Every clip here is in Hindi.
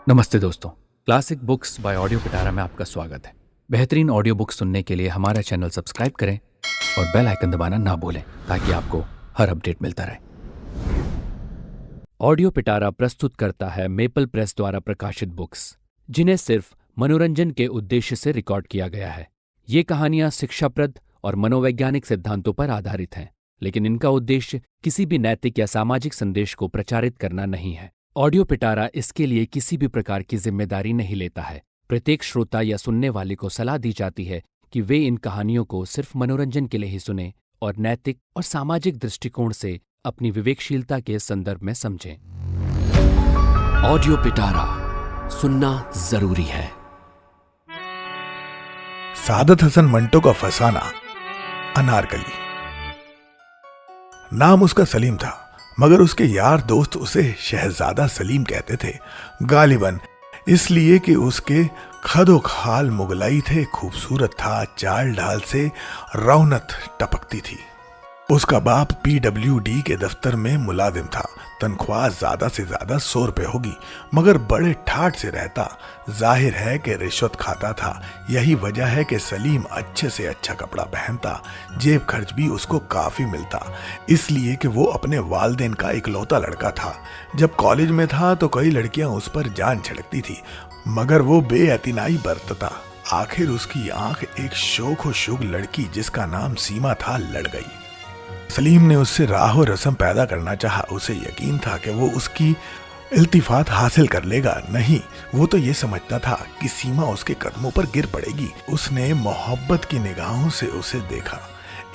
नमस्ते दोस्तों। क्लासिक बुक्स बाय ऑडियो पिटारा में आपका स्वागत है। बेहतरीन ऑडियो बुक सुनने के लिए हमारा चैनल सब्सक्राइब करें और बेल आइकन दबाना ना भूलें ताकि आपको हर अपडेट मिलता रहे। ऑडियो पिटारा प्रस्तुत करता है मेपल प्रेस द्वारा प्रकाशित बुक्स, जिन्हें सिर्फ मनोरंजन के उद्देश्य से रिकॉर्ड किया गया है। ये कहानियां शिक्षाप्रद और मनोवैज्ञानिक सिद्धांतों पर आधारित हैं, लेकिन इनका उद्देश्य किसी भी नैतिक या सामाजिक संदेश को प्रचारित करना नहीं है। ऑडियो पिटारा इसके लिए किसी भी प्रकार की जिम्मेदारी नहीं लेता है। प्रत्येक श्रोता या सुनने वाले को सलाह दी जाती है कि वे इन कहानियों को सिर्फ मनोरंजन के लिए ही सुनें और नैतिक और सामाजिक दृष्टिकोण से अपनी विवेकशीलता के संदर्भ में समझें। ऑडियो पिटारा सुनना जरूरी है। सादत हसन मंटो का फसाना। अनारकली। नाम उसका सलीम था, मगर उसके यार दोस्त उसे शहजादा सलीम कहते थे, गालिबन इसलिए कि उसके खदो खाल मुगलाई थे, खूबसूरत था, चाल ढाल से रौनक टपकती थी। उसका बाप पीडब्ल्यूडी के दफ्तर में मुलाजिम था। तनख्वाह ज्यादा से ज्यादा 100 रुपए होगी, मगर बड़े ठाठ से रहता। जाहिर है कि रिश्वत खाता था। यही वजह है कि सलीम अच्छे से अच्छा कपड़ा पहनता, जेब खर्च भी उसको काफी मिलता, इसलिए कि वो अपने वालिदैन का इकलौता लड़का था। जब कॉलेज में था तो कई लड़कियां उस पर जान छिड़कती थी, मगर वो बेअतिनाई बरतता। आखिर उसकी आंख एक शोख लड़की जिसका नाम सीमा था लड़ गई। सलीम ने उससे राह और रस्म पैदा करना चाहा। उसे यकीन था कि वो उसकी इल्तिफात हासिल कर लेगा। नहीं, वो तो ये समझता था कि सीमा उसके कदमों पर गिर पड़ेगी। उसने मोहब्बत की निगाहों से उसे देखा।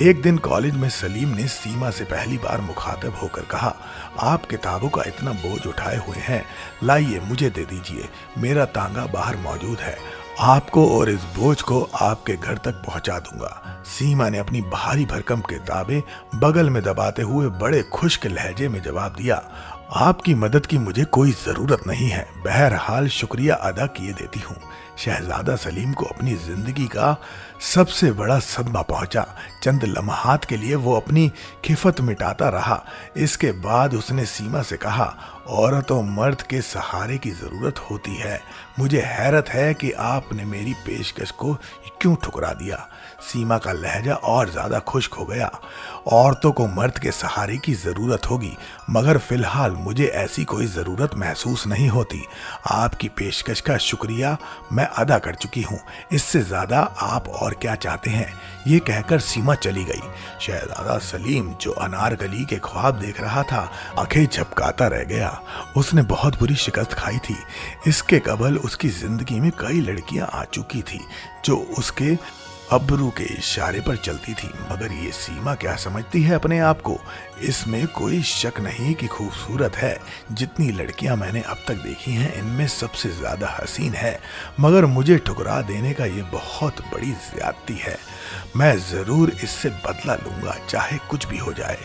एक दिन कॉलेज में सलीम ने सीमा से पहली बार मुखातब होकर कहा, आप किताबों का इतना बोझ उठाए हुए हैं, लाइए मुझे दे दीजिए, मेरा तांगा बाहर मौजूद है, आपको और इस बोझ को आपके घर तक पहुंचा दूंगा। सीमा ने अपनी भारी भरकम किताबें बगल में दबाते हुए बड़े खुश्क लहजे में जवाब दिया, आपकी मदद की मुझे कोई जरूरत नहीं है, बहरहाल शुक्रिया अदा किए देती हूँ। शहजादा सलीम को अपनी जिंदगी का सबसे बड़ा सदमा पहुंचा। चंद लम्हात के लिए वो अपनी खिफत मिटाता रहा। इसके बाद उसने सीमा से कहा, औरत और मर्द के सहारे की जरूरत होती है। मुझे हैरत है कि आपने मेरी पेशकश को क्यों ठुकरा दिया। सीमा का लहजा और ज्यादा खुश्क हो गया। औरतों को मर्द के सहारे की जरूरत होगी, मगर फिलहाल मुझे ऐसी कोई जरूरत महसूस नहीं होती। आपकी पेशकश का शुक्रिया मैं अदा कर चुकी हूँ, इससे ज्यादा आप और क्या चाहते हैं। ये कहकर सीमा चली गई। शहजादा सलीम, जो अनारकली के ख्वाब देख रहा था, आंखें झपकाता रह गया। उसने बहुत बुरी शिकस्त खाई थी। इसके कबल उसकी जिंदगी में कई लड़कियां आ चुकी थी जो उसके अब्रू के इशारे पर चलती थी, मगर ये सीमा क्या समझती है अपने आप को। इसमें कोई शक नहीं कि खूबसूरत है। जितनी लड़कियां मैंने अब तक देखी हैं, इनमें सबसे ज्यादा हसीन है, मगर मुझे ठुकरा देने का ये बहुत बड़ी ज्यादती है। मैं जरूर इससे बदला लूंगा, चाहे कुछ भी हो जाए।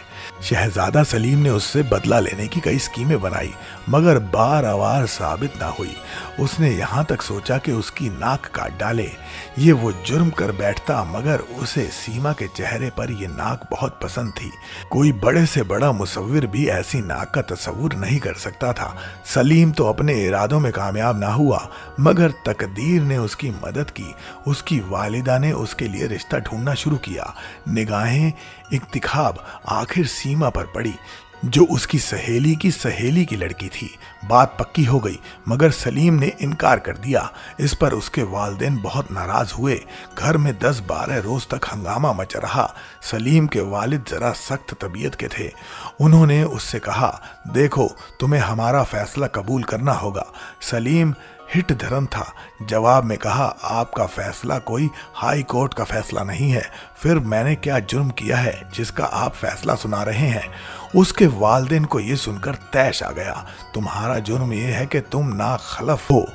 शहजादा सलीम ने उससे बदला लेने की कई स्कीमें बनाई, मगर बार-बार साबित ना हुई। उसने यहाँ तक सोचा कि उसकी नाक काट डाले। ये वो जुर्म कर बैठता, मगर उसे सीमा के चेहरे पर ये नाक बहुत पसंद थी। कोई बड़े से बड़ा मुसव्विर भी ऐसी नाक का तस्वुर नहीं कर सकता था। सलीम तो अपने इरादों में कामयाब ना हुआ, मगर तकदीर ने उसकी मदद की। उसकी वालिदा ने उसके लिए रिश्ता ढूंढना शुरू किया। निगाहें इंतखाब आखिर सीमा पर पड़ी, जो उसकी सहेली की लड़की थी। बात पक्की हो गई, मगर सलीम ने इनकार कर दिया। इस पर उसके वालिदैन बहुत नाराज हुए। घर में 10-12 रोज तक हंगामा मच रहा। सलीम के वालिद जरा सख्त तबीयत के थे। उन्होंने उससे कहा, देखो, तुम्हें हमारा फैसला कबूल करना होगा। सलीम हिट धर्म था। जवाब में कहा, आपका फैसला कोई हाई कोर्ट का फैसला नहीं है। फिर मैंने क्या जुर्म किया है जिसका आप फैसला सुना रहे हैं। उसके वालिदैन को यह सुनकर तैश आ गया। तुम्हारा जुर्म यह है कि तुम नाखलफ हो,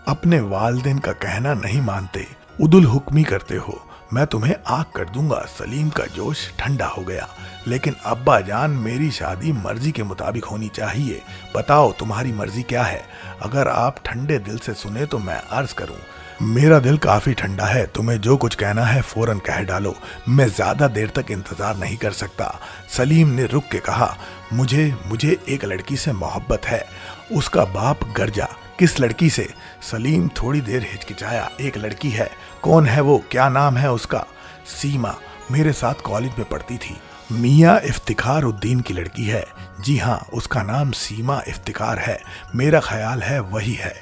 अपने वालिदैन का कहना नहीं मानते, उदुल हुक्मी करते हो। मैं तुम्हें आग कर दूंगा। सलीम का जोश ठंडा हो गया। लेकिन अब्बा जान, मेरी शादी मर्जी के मुताबिक होनी चाहिए। बताओ तुम्हारी मर्जी क्या है। अगर आप ठंडे दिल से सुने तो मैं अर्ज करूं, मेरा दिल काफी ठंडा है। तुम्हें जो कुछ कहना है फौरन कह डालो, मैं ज्यादा देर तक इंतजार नहीं कर सकता। सलीम ने रुक के कहा, मुझे एक लड़की से मोहब्बत है। उसका बाप गर्जा किस लड़की से? सलीम थोड़ी देर हिचकिचाया। एक लड़की है। कौन है वो? क्या नाम है उसका? सीमा, मेरे साथ कॉलेज में पढ़ती थी। मियाँ इफ्तिखार उद्दीन की लड़की है। जी हाँ, उसका नाम सीमा इफ्तिखार है। मेरा ख्याल है वही है।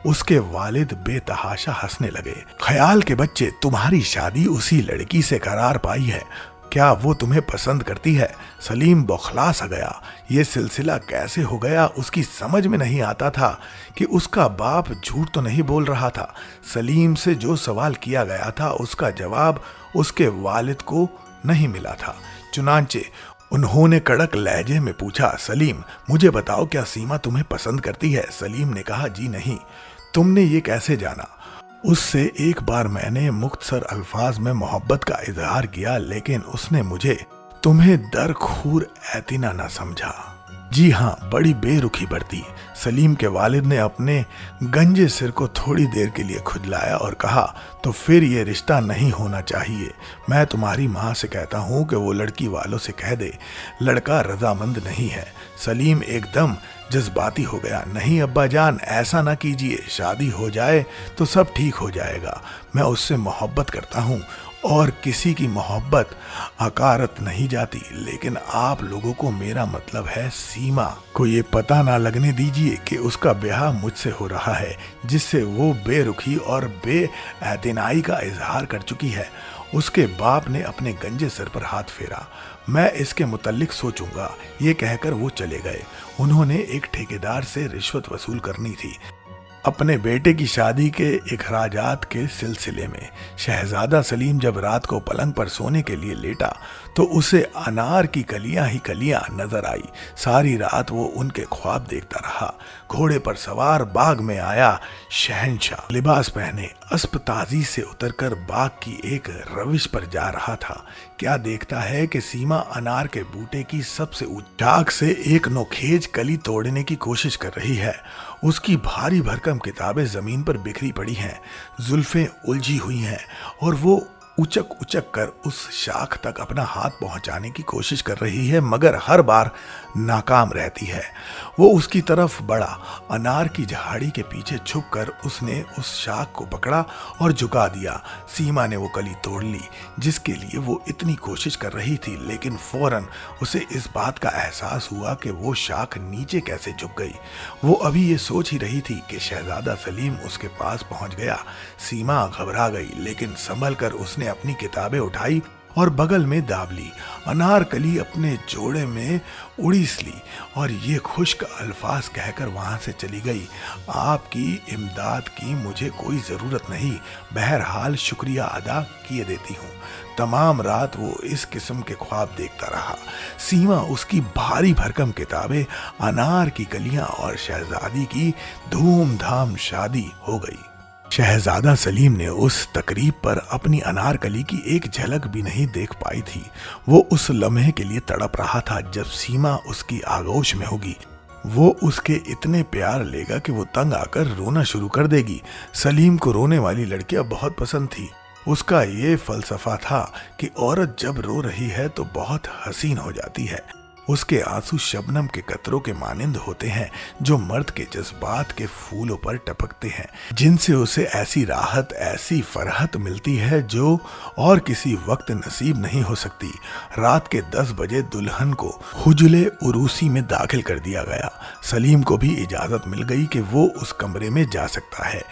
उसके वालिद बेतहाशा हंसने लगे। ख्याल के बच्चे, तुम्हारी शादी उसी लड़की से करार पाई है। क्या वो तुम्हें पसंद करती है? सलीम बौखला सा गया। ये सिलसिला कैसे हो गया उसकी समझ में नहीं आता था कि उसका बाप झूठ तो नहीं बोल रहा था। सलीम से जो सवाल किया गया था उसका जवाब उसके वालिद को नहीं मिला था। चुनांचे उन्होंने कड़क लहजे में पूछा, सलीम, मुझे बताओ, क्या सीमा तुम्हें पसंद करती है? सलीम ने कहा, जी नहीं। तुमने ये कैसे जाना? उससे एक बार मैंने मुख्तसर अल्फाज में मोहब्बत का इजहार किया, लेकिन उसने मुझे तुम्हें दरखूर एतिना न समझा। जी हाँ, बड़ी बेरुखी बरती। सलीम के वालिद ने अपने गंजे सिर को थोड़ी देर के लिए खुजलाया और कहा, तो फिर ये रिश्ता नहीं होना चाहिए। मैं तुम्हारी माँ से कहता हूँ कि वो लड़की वालों से कह दे, लड़का रजामंद नहीं है। सलीम एकदम जज्बाती हो गया। नहीं अब्बा जान, ऐसा ना कीजिए, शादी हो जाए तो सब ठीक हो जाएगा। मैं उससे मोहब्बत करता हूँ और किसी की मोहब्बत अकारत नहीं जाती, लेकिन आप लोगों को मेरा मतलब है सीमा को ये पता ना लगने दीजिए कि उसका ब्याह मुझसे हो रहा है, जिससे वो बेरुखी और बेएतनाई का इजहार कर चुकी है। उसके बाप ने अपने गंजे सर पर हाथ फेरा। मैं इसके मुतल्लिक सोचूंगा, ये कहकर वो चले गए। उन्होंने एक ठेकेदार से रिश्वत वसूल करनी थी अपने बेटे की शादी के इखराजात के सिलसिले में। शहजादा सलीम जब रात को पलंग पर सोने के लिए लेटा तो उसे अनार की कलियां ही कलियां नजर आई। सारी रात वो उनके ख्वाब देखता रहा। घोड़े पर सवार बाग में आया शहंशाह, लिबास पहने अस्पताजी से उतरकर बाग की एक रविश पर जा रहा था। क्या देखता है कि सीमा अनार के बूटे की सबसे ऊंचाक से एक नोखेज कली तोड़ने की कोशिश कर रही है। उसकी भारी भरकम किताबें जमीन पर बिखरी पड़ी हैं, जुल्फें उलझी हुई हैं और वो उचक उचक कर उस शाख तक अपना हाथ पहुंचाने की कोशिश कर रही है, मगर हर बार नाकाम रहती है। वो उसकी तरफ बढ़ा। अनार की झाड़ी के पीछे छुपकर उसने उस शाख को पकड़ा और झुका दिया। सीमा ने वो कली तोड़ ली जिसके लिए वो इतनी कोशिश कर रही थी, लेकिन फौरन उसे इस बात का एहसास हुआ कि वो शाख नीचे कैसे झुक गई। वो अभी ये सोच ही रही थी कि शहजादा सलीम उसके पास पहुंच गया। सीमा घबरा गई, लेकिन संभल कर उसने अपनी किताबें उठाई और बगल में दाब ली। अनारकली अपने जोड़े में उड़ीस ली और ये खुश्क अल्फाज कहकर वहां से चली गई, आपकी इमदाद की मुझे कोई जरूरत नहीं, बहरहाल शुक्रिया अदा किए देती हूँ। तमाम रात वो इस किस्म के ख्वाब देखता रहा। सीमा, उसकी भारी भरकम किताबें, अनार की कलियां और शहजादी की धूमधाम शादी हो गई। शहजादा सलीम ने उस तकरीब पर अपनी अनारकली की एक झलक भी नहीं देख पाई थी। वो उस लम्हे के लिए तड़प रहा था जब सीमा उसकी आगोश में होगी। वो उसके इतने प्यार लेगा कि वो तंग आकर रोना शुरू कर देगी। सलीम को रोने वाली लड़कियां बहुत पसंद थी। उसका ये फलसफा था कि औरत जब रो रही है तो बहुत हसीन हो जाती है। उसके आंसू शबनम के कतरों के मानिंद होते हैं जो मर्द के जज्बात के फूलों पर टपकते हैं, जिनसे उसे ऐसी राहत, ऐसी फरहत मिलती है जो और किसी वक्त नसीब नहीं हो सकती। रात के 10 बजे दुल्हन को हुजले उरूसी में दाखिल कर दिया गया। सलीम को भी इजाजत मिल गई कि वो उस कमरे में जा सकता है।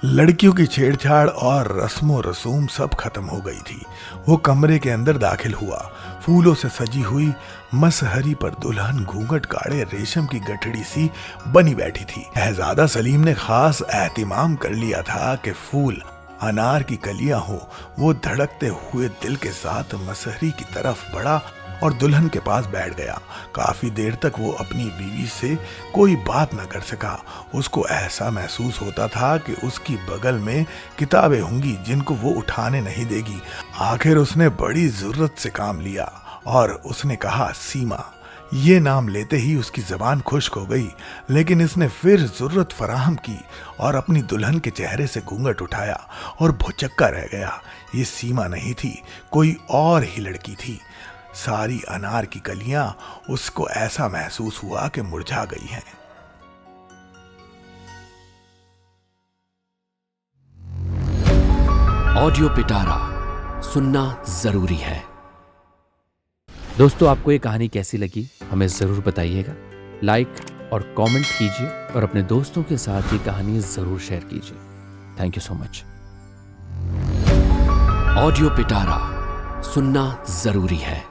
लड़कियों की छेड़छाड़ और रस्मो रसूम सब खत्म हो गई थी। वो कमरे के अंदर दाखिल हुआ। फूलों से सजी हुई मसहरी पर दुल्हन घूंघट काढ़े रेशम की गठड़ी सी बनी बैठी थी। शहजादा सलीम ने खास एहतिमाम कर लिया था कि फूल अनार की कलियां हो। वो धड़कते हुए दिल के साथ मसहरी की तरफ बढ़ा और दुल्हन के पास बैठ गया। काफी देर तक वो अपनी बीवी से कोई बात न कर सका। उसको ऐसा महसूस होता था कि उसकी बगल में किताबें होंगी जिनको वो उठाने नहीं देगी। आखिर उसने बड़ी जरूरत से काम लिया और उसने कहा, सीमा। ये नाम लेते ही उसकी जबान खुश्क हो गई, लेकिन इसने फिर जरूरत फराहम की और अपनी दुल्हन के चेहरे से घूंघट उठाया और भुचक्का रह गया। ये सीमा नहीं थी, कोई और ही लड़की थी। सारी अनार की कलियां उसको ऐसा महसूस हुआ कि मुरझा गई हैं। ऑडियो पिटारा सुनना जरूरी है। दोस्तों, आपको ये कहानी कैसी लगी हमें ज़रूर बताइएगा। लाइक और कमेंट कीजिए और अपने दोस्तों के साथ ये कहानी ज़रूर शेयर कीजिए। Thank you so much. Audio पिटारा सुनना जरूरी है।